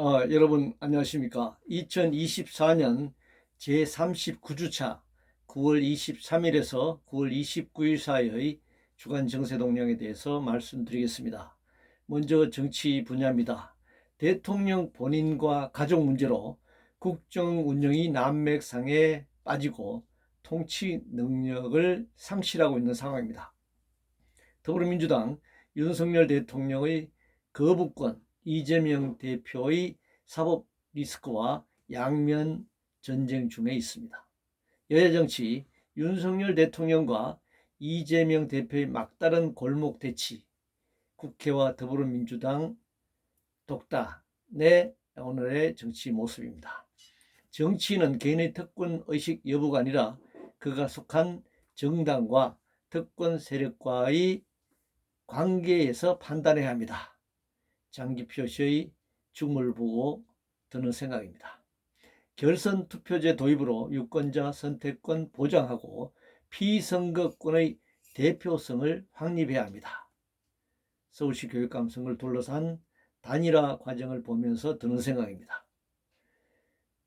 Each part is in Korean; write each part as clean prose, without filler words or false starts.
여러분 안녕하십니까? 2024년 제39주차 9월 23일에서 9월 29일 사이의 주간 정세 동향에 대해서 말씀드리겠습니다. 먼저 정치 분야입니다. 대통령 본인과 가족 문제로 국정 운영이 난맥상에 빠지고 통치 능력을 상실하고 있는 상황입니다. 더불어민주당 윤석열 대통령의 거부권, 이재명 대표의 사법 리스크와 양면 전쟁 중에 있습니다. 여야 정치, 윤석열 대통령과 이재명 대표의 막다른 골목 대치, 국회와 더불어민주당 독단의 오늘의 정치 모습입니다. 정치는 개인의 특권 의식 여부가 아니라 그가 속한 정당과 특권 세력과의 관계에서 판단해야 합니다. 장기표 씨의 죽음을 보고 드는 생각입니다. 결선 투표제 도입으로 유권자 선택권 보장하고 피선거권의 대표성을 확립해야 합니다. 서울시 교육감선거를 둘러싼 단일화 과정을 보면서 드는 생각입니다.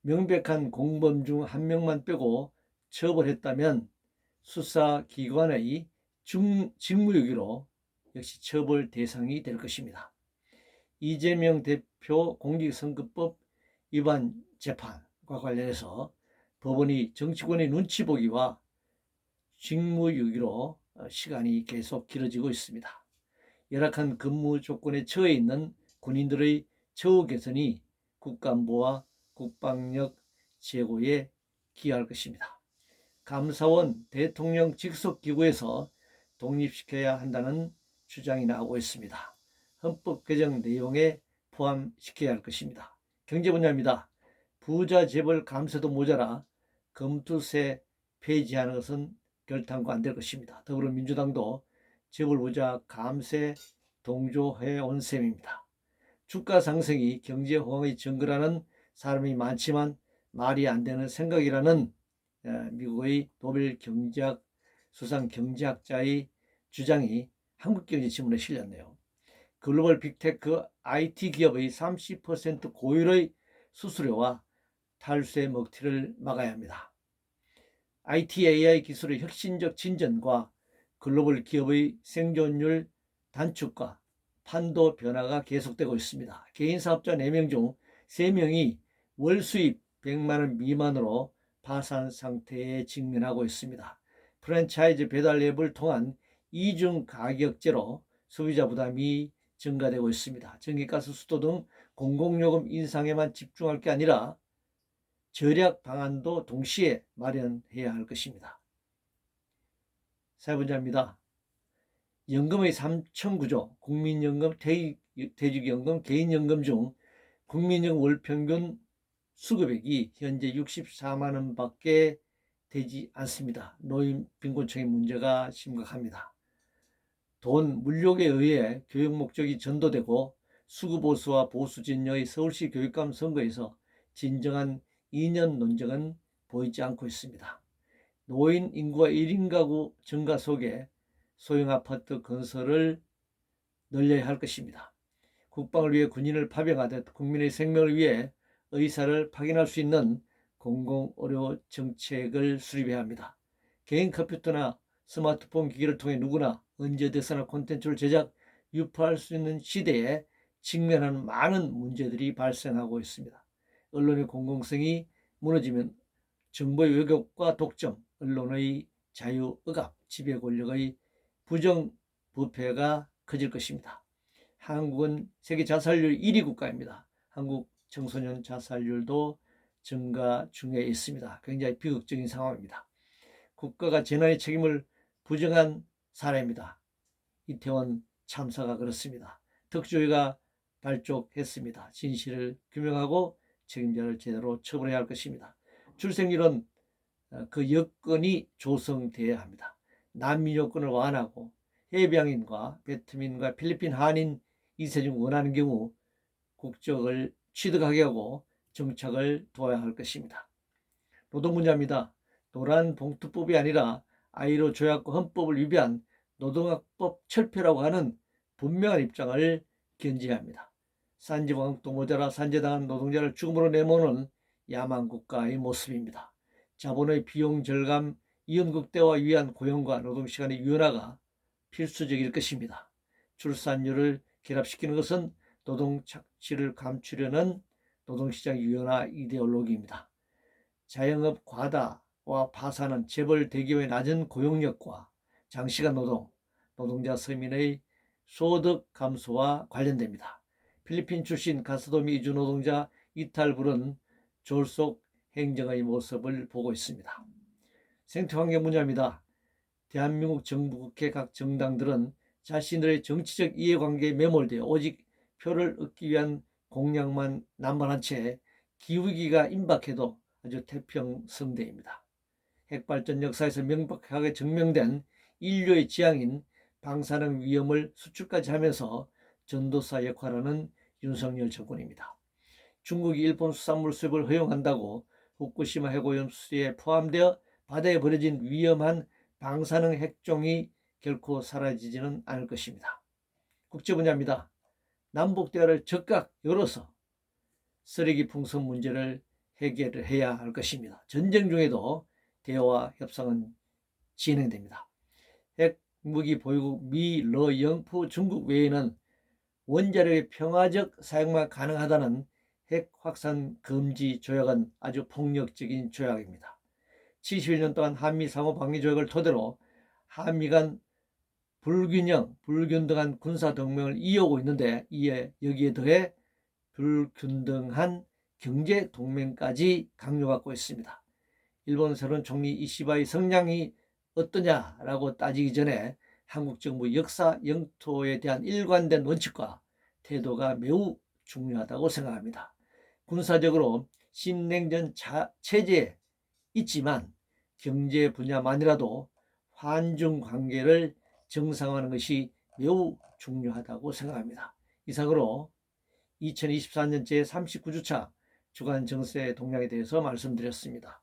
명백한 공범 중 한 명만 빼고 처벌했다면 수사기관의 직무유기로 역시 처벌 대상이 될 것입니다. 이재명 대표 공직선거법 위반 재판과 관련해서 법원이 정치권의 눈치 보기와 직무유기로 시간이 계속 길어지고 있습니다. 열악한 근무 조건에 처해 있는 군인들의 처우 개선이 국가안보와 국방력 제고에 기여할 것입니다. 감사원 대통령 직속기구에서 독립시켜야 한다는 주장이 나오고 있습니다. 헌법 개정 내용에 포함시켜야 할 것입니다. 경제 분야입니다. 부자 재벌 감세도 모자라 검투세 폐지하는 것은 결단코 안 될 것입니다. 더불어민주당도 재벌 부자 감세 동조해 온 셈입니다. 주가 상승이 경제 호황의 증거라는 사람이 많지만 말이 안 되는 생각이라는 미국의 노벨 경제학 수상 경제학자의 주장이 한국경제신문에 실렸네요. 글로벌 빅테크 IT 기업의 30% 고율의 수수료와 탈세 먹튀를 막아야 합니다. IT AI 기술의 혁신적 진전과 글로벌 기업의 생존율 단축과 판도 변화가 계속되고 있습니다. 개인 사업자 4명 중 3명이 월 수입 100만 원 미만으로 파산 상태에 직면하고 있습니다. 프랜차이즈 배달 앱을 통한 이중 가격제로 소비자 부담이 증가되고 있습니다. 전기가스 수도 등 공공요금 인상에만 집중할 게 아니라 절약 방안도 동시에 마련해야 할 것입니다. 세 번째입니다. 연금의 3천9조, 국민연금, 퇴직연금, 개인연금 중 국민연금 월평균 수급액이 현재 64만 원밖에 되지 않습니다. 노인 빈곤층의 문제가 심각합니다. 돈, 물욕에 의해 교육 목적이 전도되고 수구보수와 보수진영의 서울시 교육감 선거에서 진정한 이념 논쟁은 보이지 않고 있습니다. 노인 인구와 1인 가구 증가 속에 소형 아파트 건설을 늘려야 할 것입니다. 국방을 위해 군인을 파병하듯 국민의 생명을 위해 의사를 파견할 수 있는 공공의료 정책을 수립해야 합니다. 개인 컴퓨터나 스마트폰 기기를 통해 누구나 언제 어디서나 콘텐츠를 제작, 유포할 수 있는 시대에 직면하는 많은 문제들이 발생하고 있습니다. 언론의 공공성이 무너지면 정보의 왜곡과 독점, 언론의 자유억압, 지배 권력의 부정부패가 커질 것입니다. 한국은 세계 자살률 1위 국가입니다. 한국 청소년 자살률도 증가 중에 있습니다. 굉장히 비극적인 상황입니다. 국가가 재난의 책임을 부정한 사례입니다. 이태원 참사가 그렇습니다. 특조위가 발족했습니다. 진실을 규명하고 책임자를 제대로 처벌해야 할 것입니다. 출생률은 그 여건이 조성돼야 합니다. 난민 요건을 완화하고 해병인과 베트민과 필리핀 한인 2세 중 원하는 경우 국적을 취득하게 하고 정착을 도와야 할 것입니다. 노동 분야입니다. 노란봉투법이 아니라 아이로 조약과 헌법을 위배한 노동학법 철폐라고 하는 분명한 입장을 견지해야 합니다. 산지방도 모자라 산재당한 노동자를 죽음으로 내모는 야만 국가의 모습입니다. 자본의 비용 절감, 이연국대화 위한 고용과 노동시간의 유연화가 필수적일 것입니다. 출산율을 결합시키는 것은 노동 착취를 감추려는 노동시장 유연화 이데올로기입니다. 자영업 과다와 파산은 재벌 대기업의 낮은 고용력과 장시간 노동, 노동자 서민의 소득 감소와 관련됩니다. 필리핀 출신 가스도미 이주 노동자 이탈불은 졸속 행정의 모습을 보고 있습니다. 생태환경 분야입니다. 대한민국 정부, 국회, 각 정당들은 자신들의 정치적 이해관계에 매몰되어 오직 표를 얻기 위한 공약만 남발한 채 기후위기가 임박해도 아주 태평성대입니다. 핵발전 역사에서 명백하게 증명된 인류의 지향인 방사능 위험을 수출까지 하면서 전도사 역할하는 윤석열 정권입니다. 중국이 일본 수산물 수입을 허용한다고 후쿠시마 핵오염 수에 포함되어 바다에 버려진 위험한 방사능 핵종이 결코 사라지지는 않을 것입니다. 국제 분야입니다. 남북 대화를 적극 열어서 쓰레기 풍선 문제를 해결을 해야 할 것입니다. 전쟁 중에도 대화와 협상은 진행됩니다. 핵무기 보유국 미, 러, 영프, 중국 외에는 원자력의 평화적 사용만 가능하다는 핵 확산 금지 조약은 아주 폭력적인 조약입니다. 71년 동안 한미 상호 방위 조약을 토대로 한미 간 불균등한 군사 동맹을 이어오고 있는데 여기에 더해 불균등한 경제 동맹까지 강요받고 있습니다. 일본 새로운 총리 이시바의 성향이 어떠냐라고 따지기 전에 한국 정부 역사 영토에 대한 일관된 원칙과 태도가 매우 중요하다고 생각합니다. 군사적으로 신냉전 체제에 있지만 경제 분야만이라도 한중 관계를 정상화하는 것이 매우 중요하다고 생각합니다. 이상으로 2024년 제39주차 주간 정세 동향에 대해서 말씀드렸습니다.